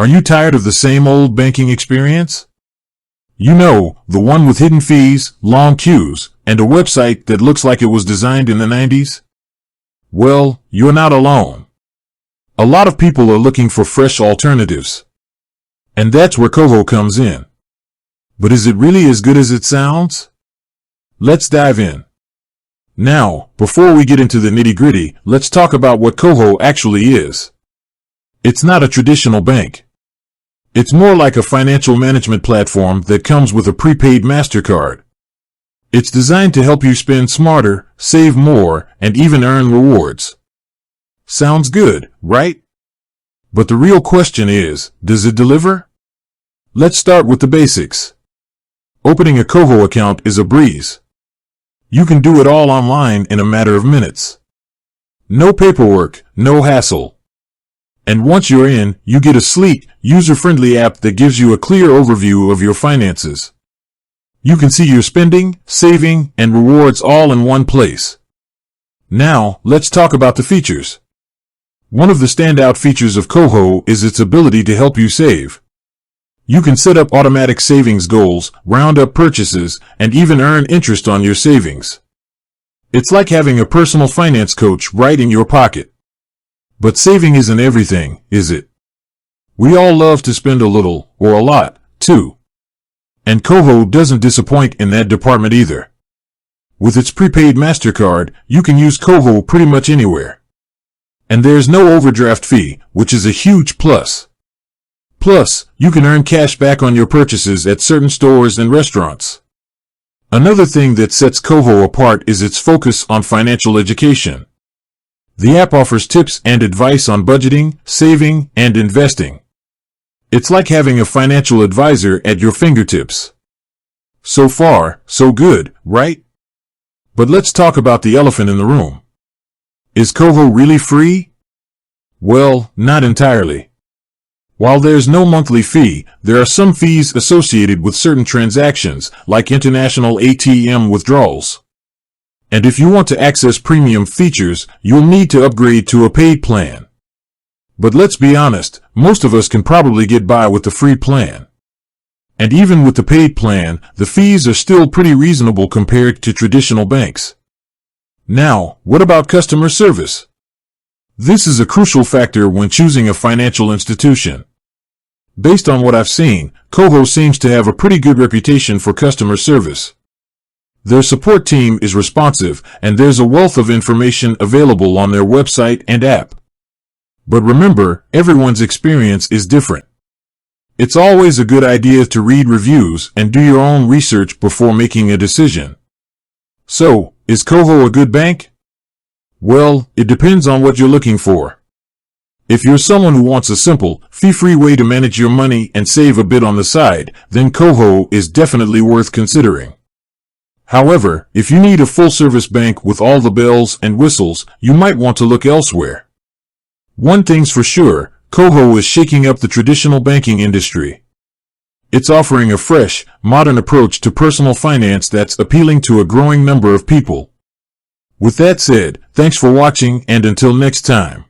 Are you tired of the same old banking experience? You know, the one with hidden fees, long queues, and a website that looks like it was designed in the 90s? Well, you're not alone. A lot of people are looking for fresh alternatives. And that's where Koho comes in. But is it really as good as it sounds? Let's dive in. Now, before we get into the nitty-gritty, let's talk about what Koho actually is. It's not a traditional bank. It's more like a financial management platform that comes with a prepaid MasterCard. It's designed to help you spend smarter, save more, and even earn rewards. Sounds good, right? But the real question is, does it deliver? Let's start with the basics. Opening a Koho account is a breeze. You can do it all online in a matter of minutes. No paperwork, no hassle. And once you're in, you get a sleek, user-friendly app that gives you a clear overview of your finances. You can see your spending, saving, and rewards all in one place. Now, let's talk about the features. One of the standout features of Koho is its ability to help you save. You can set up automatic savings goals, round up purchases, and even earn interest on your savings. It's like having a personal finance coach right in your pocket. But saving isn't everything, is it? We all love to spend a little, or a lot, too. And Koho doesn't disappoint in that department either. With its prepaid MasterCard, you can use Koho pretty much anywhere. And there's no overdraft fee, which is a huge plus. Plus, you can earn cash back on your purchases at certain stores and restaurants. Another thing that sets Koho apart is its focus on financial education. The app offers tips and advice on budgeting, saving, and investing. It's like having a financial advisor at your fingertips. So far, so good, right? But let's talk about the elephant in the room. Is Koho really free? Well, not entirely. While there's no monthly fee, there are some fees associated with certain transactions, like international ATM withdrawals. And if you want to access premium features, you'll need to upgrade to a paid plan. But let's be honest, most of us can probably get by with the free plan. And even with the paid plan, the fees are still pretty reasonable compared to traditional banks. Now, what about customer service? This is a crucial factor when choosing a financial institution. Based on what I've seen, Koho seems to have a pretty good reputation for customer service. Their support team is responsive, and there's a wealth of information available on their website and app. But remember, everyone's experience is different. It's always a good idea to read reviews and do your own research before making a decision. So, is Koho a good bank? Well, it depends on what you're looking for. If you're someone who wants a simple, fee-free way to manage your money and save a bit on the side, then Koho is definitely worth considering. However, if you need a full-service bank with all the bells and whistles, you might want to look elsewhere. One thing's for sure, Koho is shaking up the traditional banking industry. It's offering a fresh, modern approach to personal finance that's appealing to a growing number of people. With that said, thanks for watching, and until next time.